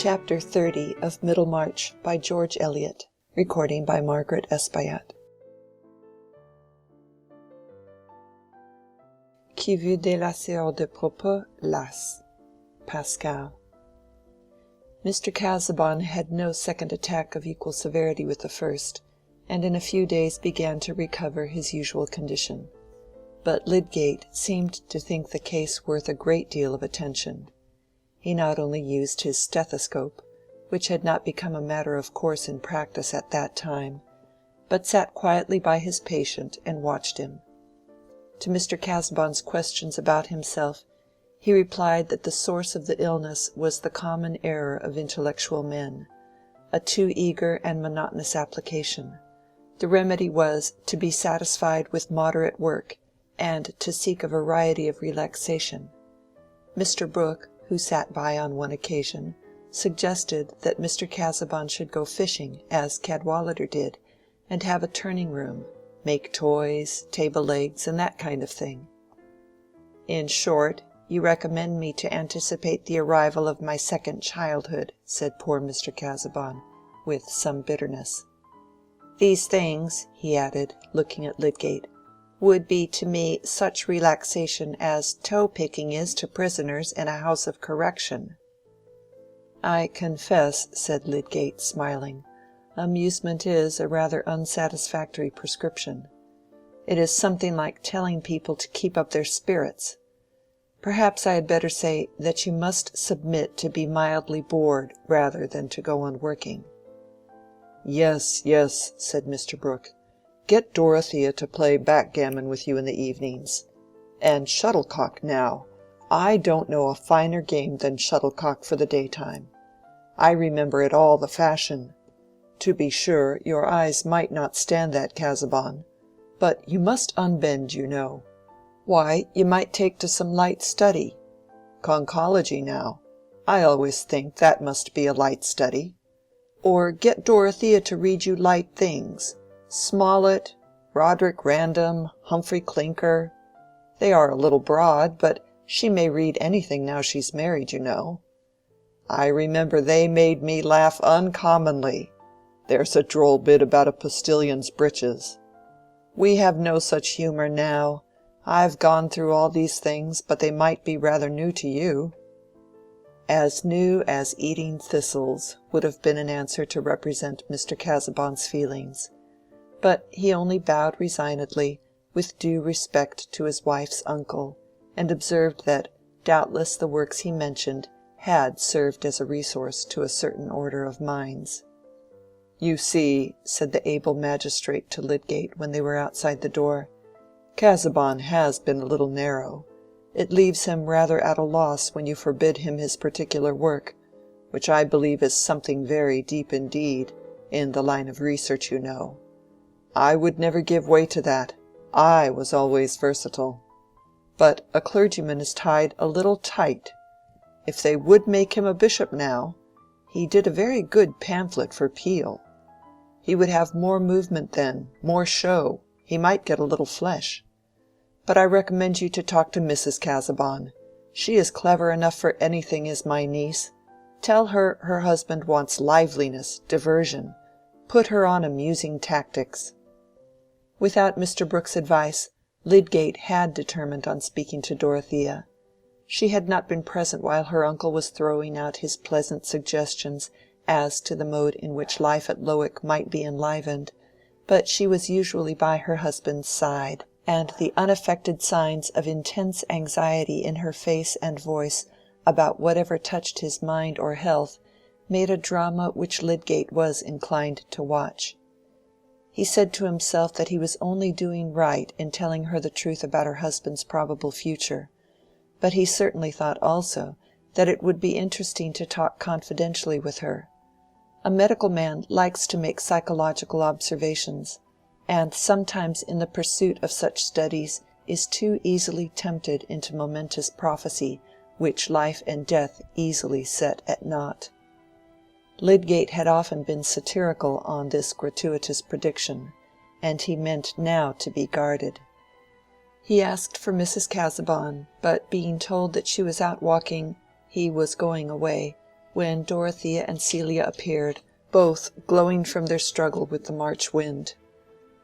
Chapter 30 of Middlemarch by George Eliot. Recording by Margaret Espaillat. Qui veut délasser hors de propos, lasse. Pascal. Mr. Casaubon had no second attack of equal severity with the first, and in a few days began to recover his usual condition. But Lydgate seemed to think the case worth a great deal of attention. He not only used his stethoscope, which had not become a matter of course in practice at that time, but sat quietly by his patient and watched him. To Mr. Casaubon's questions about himself, he replied that the source of the illness was the common error of intellectual men, a too eager and monotonous application. The remedy was to be satisfied with moderate work, and to seek a variety of relaxation. Mr. Brooke, who sat by on one occasion, suggested that Mr. Casaubon should go fishing, as Cadwallader did, and have a turning-room, make toys, table legs, and that kind of thing. "In short, you recommend me to anticipate the arrival of my second childhood," said poor Mr. Casaubon, with some bitterness. "These things," he added, looking at Lydgate, "would be to me such relaxation as toe-picking is to prisoners in a house of correction." "I confess," said Lydgate, smiling, "amusement is a rather unsatisfactory prescription. It is something like telling people to keep up their spirits. Perhaps I had better say that you must submit to be mildly bored rather than to go on working." "Yes, yes," said Mr. Brooke. "Get Dorothea to play backgammon with you in the evenings. And shuttlecock now. I don't know a finer game than shuttlecock for the daytime. I remember it all the fashion. To be sure, your eyes might not stand that, Casaubon. But you must unbend, you know. Why, you might take to some light study. Conchology now. I always think that must be a light study. Or get Dorothea to read you light things. Smollett, Roderick Random, Humphrey Clinker. They are a little broad, but she may read anything now she's married, you know. I remember they made me laugh uncommonly. There's a droll bit about a postilion's breeches. We have no such humor now. I've gone through all these things, but they might be rather new to you." "As new as eating thistles," would have been an answer to represent Mr. Casaubon's feelings. But he only bowed resignedly, with due respect to his wife's uncle, and observed that doubtless the works he mentioned had served as a resource to a certain order of minds. "You see," said the able magistrate to Lydgate when they were outside the door, "Casaubon has been a little narrow. It leaves him rather at a loss when you forbid him his particular work, which I believe is something very deep indeed, in the line of research, you know. I would never give way to that. I was always versatile. But a clergyman is tied a little tight. If they would make him a bishop now, he did a very good pamphlet for Peel. He would have more movement then, more show, he might get a little flesh. But I recommend you to talk to Mrs. Casaubon. She is clever enough for anything, is my niece. Tell her her husband wants liveliness, diversion. Put her on amusing tactics." Without Mr. Brooke's advice, Lydgate had determined on speaking to Dorothea. She had not been present while her uncle was throwing out his pleasant suggestions as to the mode in which life at Lowick might be enlivened, but she was usually by her husband's side, and the unaffected signs of intense anxiety in her face and voice about whatever touched his mind or health made a drama which Lydgate was inclined to watch. He said to himself that he was only doing right in telling her the truth about her husband's probable future, but he certainly thought also that it would be interesting to talk confidentially with her. A medical man likes to make psychological observations, and sometimes in the pursuit of such studies is too easily tempted into momentous prophecy which life and death easily set at naught. Lydgate had often been satirical on this gratuitous prediction, and he meant now to be guarded. He asked for Mrs. Casaubon, but being told that she was out walking, he was going away, when Dorothea and Celia appeared, both glowing from their struggle with the March wind.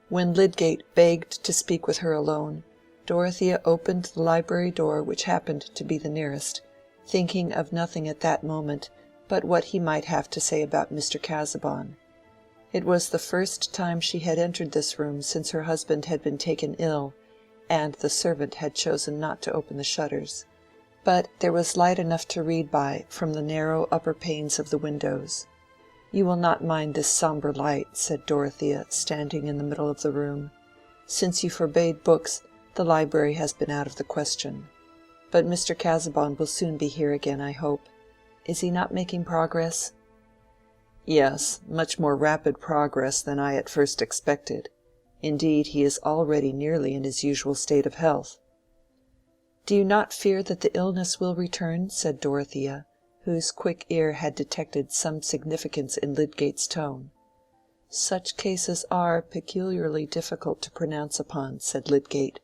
When Lydgate begged to speak with her alone, Dorothea opened the library door which happened to be the nearest, thinking of nothing at that moment but what he might have to say about Mr. Casaubon. It was the first time she had entered this room since her husband had been taken ill, and the servant had chosen not to open the shutters. But there was light enough to read by from the narrow upper panes of the windows. "You will not mind this sombre light," said Dorothea, standing in the middle of the room. "Since you forbade books, the library has been out of the question. But Mr. Casaubon will soon be here again, I hope. Is he not making progress?" "Yes, much more rapid progress than I at first expected. Indeed, he is already nearly in his usual state of health." "Do you not fear that the illness will return?" said Dorothea, whose quick ear had detected some significance in Lydgate's tone. "Such cases are peculiarly difficult to pronounce upon," said Lydgate.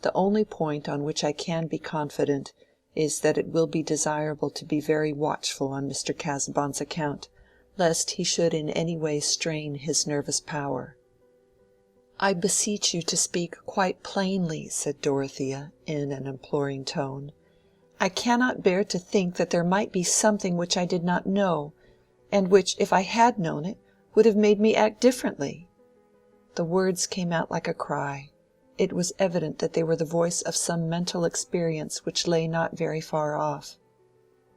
"The only point on which I can be confident is that it will be desirable to be very watchful on Mr. Casaubon's account, lest he should in any way strain his nervous power." "I beseech you to speak quite plainly," said Dorothea, in an imploring tone. "I cannot bear to think that there might be something which I did not know, and which, if I had known it, would have made me act differently." The words came out like a cry. It was evident that they were the voice of some mental experience which lay not very far off.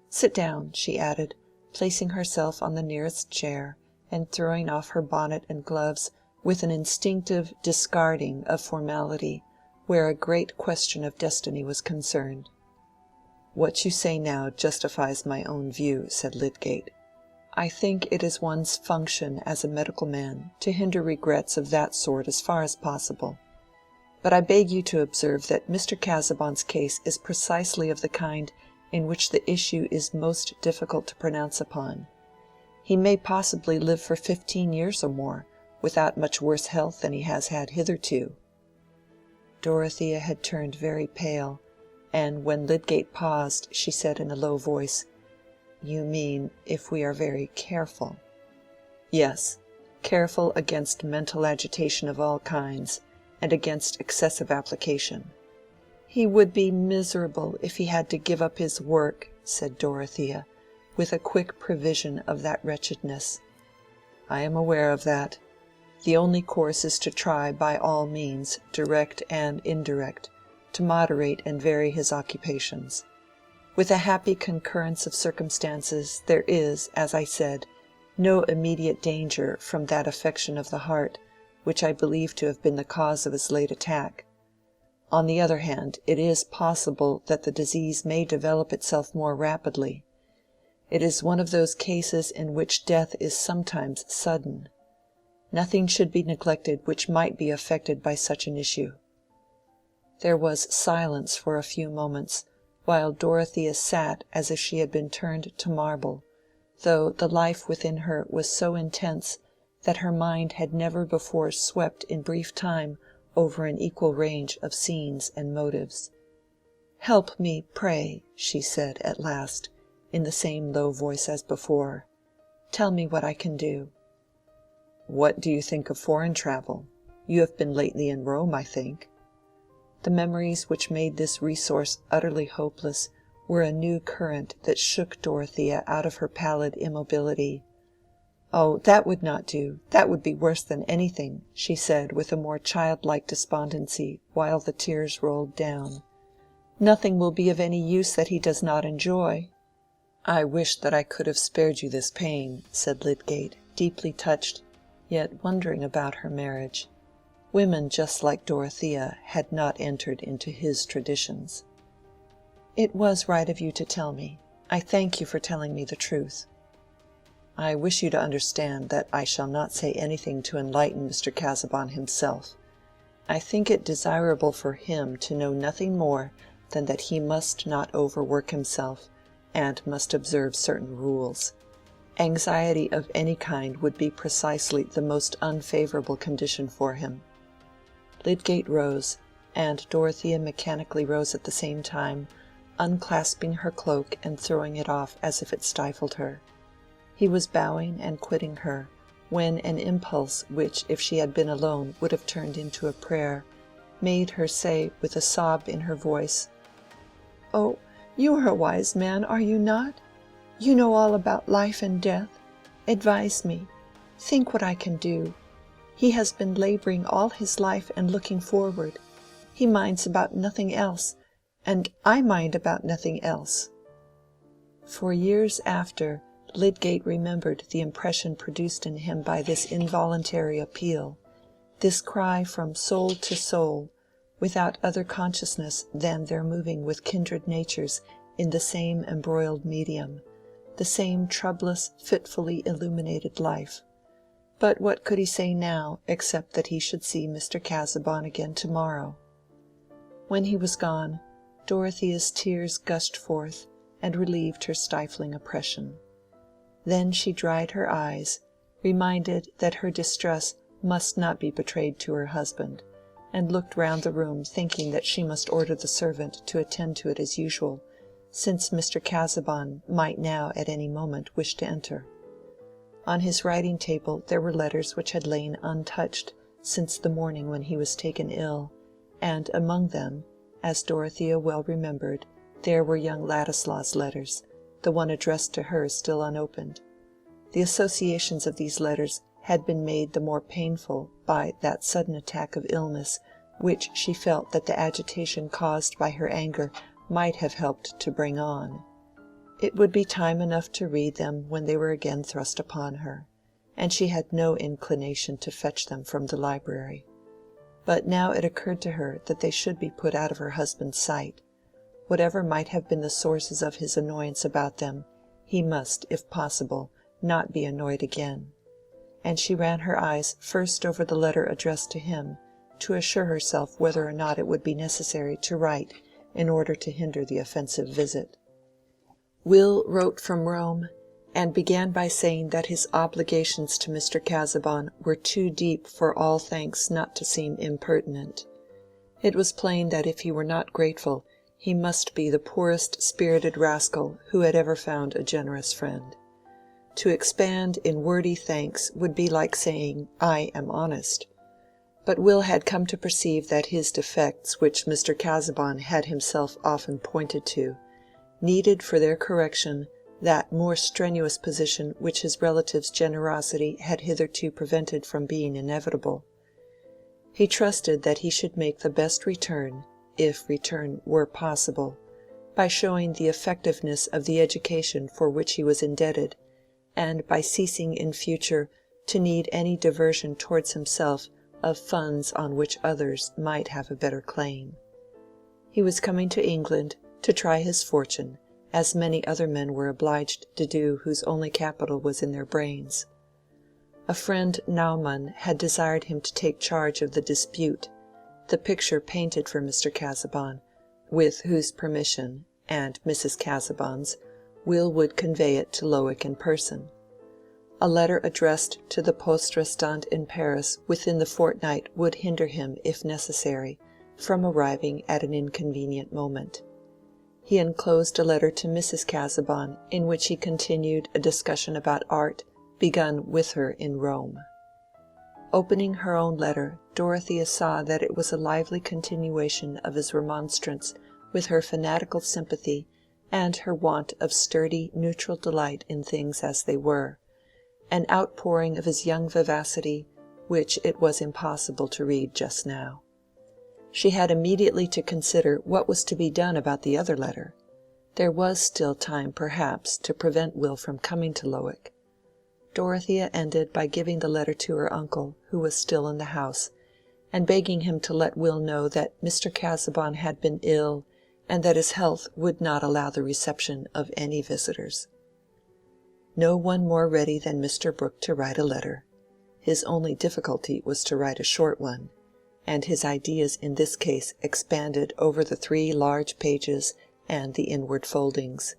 "Sit down," she added, placing herself on the nearest chair, and throwing off her bonnet and gloves with an instinctive discarding of formality where a great question of destiny was concerned. "What you say now justifies my own view," said Lydgate. "I think it is one's function as a medical man to hinder regrets of that sort as far as possible. But I beg you to observe that Mr. Casaubon's case is precisely of the kind in which the issue is most difficult to pronounce upon. He may possibly live for 15 years or more, without much worse health than he has had hitherto." Dorothea had turned very pale, and when Lydgate paused, she said in a low voice, "You mean if we are very careful." "Yes, careful against mental agitation of all kinds, and against excessive application." "He would be miserable if he had to give up his work," said Dorothea, with a quick prevision of that wretchedness. "I am aware of that. The only course is to try by all means, direct and indirect, to moderate and vary his occupations. With a happy concurrence of circumstances, there is, as I said, no immediate danger from that affection of the heart which I believe to have been the cause of his late attack. On the other hand, it is possible that the disease may develop itself more rapidly. It is one of those cases in which death is sometimes sudden. Nothing should be neglected which might be affected by such an issue." There was silence for a few moments, while Dorothea sat as if she had been turned to marble, though the life within her was so intense that her mind had never before swept in brief time over an equal range of scenes and motives. "Help me, pray," she said at last, in the same low voice as before. "Tell me what I can do." "What do you think of foreign travel? You have been lately in Rome, I think." The memories which made this resource utterly hopeless were a new current that shook Dorothea out of her pallid immobility. "Oh, that would not do, that would be worse than anything," she said with a more childlike despondency while the tears rolled down. "Nothing will be of any use that he does not enjoy." "I wish that I could have spared you this pain," said Lydgate, deeply touched, yet wondering about her marriage. Women just like Dorothea had not entered into his traditions. "It was right of you to tell me. I thank you for telling me the truth." "I wish you to understand that I shall not say anything to enlighten Mr. Casaubon himself. I think it desirable for him to know nothing more than that he must not overwork himself, and must observe certain rules. Anxiety of any kind would be precisely the most unfavorable condition for him." Lydgate rose, and Dorothea mechanically rose at the same time, unclasping her cloak and throwing it off as if it stifled her. He was bowing and quitting her, when an impulse which if she had been alone would have turned into a prayer, made her say with a sob in her voice, "Oh, you are a wise man, are you not? You know all about life and death. Advise me. Think what I can do. He has been laboring all his life and looking forward. He minds about nothing else, and I mind about nothing else." For years after, Lydgate remembered the impression produced in him by this involuntary appeal, this cry from soul to soul, without other consciousness than their moving with kindred natures in the same embroiled medium, the same troublous, fitfully illuminated life. But what could he say now, except that he should see Mr. Casaubon again tomorrow? When he was gone, Dorothea's tears gushed forth and relieved her stifling oppression. Then she dried her eyes, reminded that her distress must not be betrayed to her husband, and looked round the room thinking that she must order the servant to attend to it as usual, since Mr. Casaubon might now at any moment wish to enter. On his writing-table there were letters which had lain untouched since the morning when he was taken ill, and among them, as Dorothea well remembered, there were young Ladislaw's letters, the one addressed to her still unopened. The associations of these letters had been made the more painful by that sudden attack of illness which she felt that the agitation caused by her anger might have helped to bring on. It would be time enough to read them when they were again thrust upon her, and she had no inclination to fetch them from the library. But now it occurred to her that they should be put out of her husband's sight. Whatever might have been the sources of his annoyance about them, he must, if possible, not be annoyed again. And she ran her eyes first over the letter addressed to him, to assure herself whether or not it would be necessary to write in order to hinder the offensive visit. Will wrote from Rome, and began by saying that his obligations to Mr. Casaubon were too deep for all thanks not to seem impertinent. It was plain that if he were not grateful, he must be the poorest spirited rascal who had ever found a generous friend. To expand in wordy thanks would be like saying, "I am honest." But Will had come to perceive that his defects, which Mr. Casaubon had himself often pointed to, needed for their correction that more strenuous position which his relative's generosity had hitherto prevented from being inevitable. He trusted that he should make the best return, if return were possible, by showing the effectiveness of the education for which he was indebted, and by ceasing in future to need any diversion towards himself of funds on which others might have a better claim. He was coming to England to try his fortune, as many other men were obliged to do whose only capital was in their brains. A friend Naumann had desired him to take charge of the Dispute, the picture painted for Mr. Casaubon, with whose permission, and Mrs. Casaubon's, Will would convey it to Lowick in person. A letter addressed to the poste restante in Paris within the fortnight would hinder him, if necessary, from arriving at an inconvenient moment. He enclosed a letter to Mrs. Casaubon in which he continued a discussion about art begun with her in Rome. Opening her own letter, Dorothea saw that it was a lively continuation of his remonstrance with her fanatical sympathy and her want of sturdy neutral delight in things as they were, an outpouring of his young vivacity which it was impossible to read just now. She had immediately to consider what was to be done about the other letter. There was still time, perhaps, to prevent Will from coming to Lowick. Dorothea ended by giving the letter to her uncle, who was still in the house, and begging him to let Will know that Mr. Casaubon had been ill, and that his health would not allow the reception of any visitors. No one more ready than Mr. Brooke to write a letter. His only difficulty was to write a short one, and his ideas in this case expanded over the 3 large pages and the inward foldings.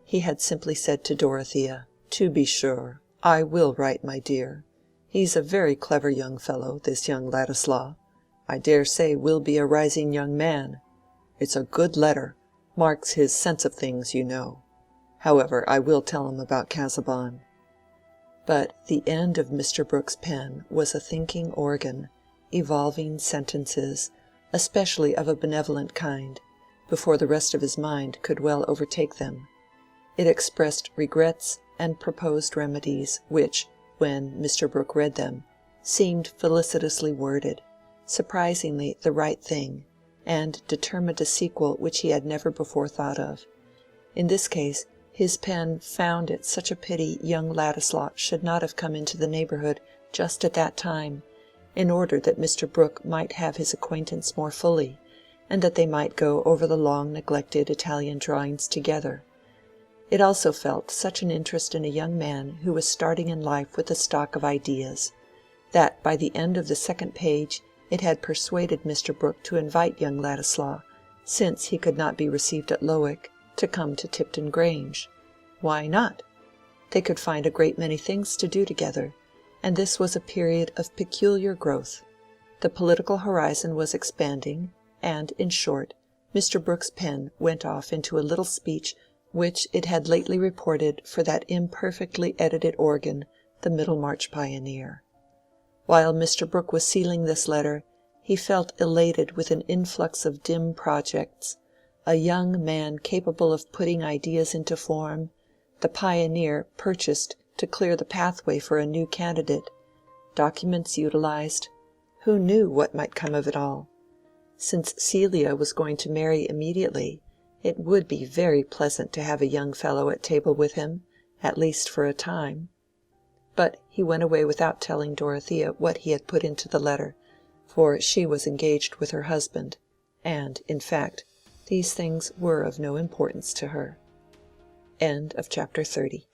He had simply said to Dorothea, "To be sure, I will write, my dear. He's a very clever young fellow, this young Ladislaw. I dare say will be a rising young man. It's a good letter, marks his sense of things, you know. However, I will tell him about Casaubon." But the end of Mr. Brooke's pen was a thinking organ, evolving sentences, especially of a benevolent kind, before the rest of his mind could well overtake them. It expressed regrets and proposed remedies, which, when Mr. Brooke read them, seemed felicitously worded, surprisingly the right thing, and determined a sequel which he had never before thought of. In this case, his pen found it such a pity young Ladislaw should not have come into the neighborhood just at that time, in order that Mr. Brooke might have his acquaintance more fully, and that they might go over the long-neglected Italian drawings together. It also felt such an interest in a young man who was starting in life with a stock of ideas, that by the end of the second page it had persuaded Mr. Brooke to invite young Ladislaw, since he could not be received at Lowick, to come to Tipton Grange. Why not? They could find a great many things to do together, and this was a period of peculiar growth. The political horizon was expanding, and, in short, Mr. Brooke's pen went off into a little speech which it had lately reported for that imperfectly edited organ, the Middlemarch Pioneer. While Mr. Brooke was sealing this letter, he felt elated with an influx of dim projects: a young man capable of putting ideas into form, the Pioneer purchased to clear the pathway for a new candidate, documents utilized. Who knew what might come of it all? Since Celia was going to marry immediately, it would be very pleasant to have a young fellow at table with him, at least for a time. But he went away without telling Dorothea what he had put into the letter, for she was engaged with her husband, and, in fact, these things were of no importance to her. End of chapter 30.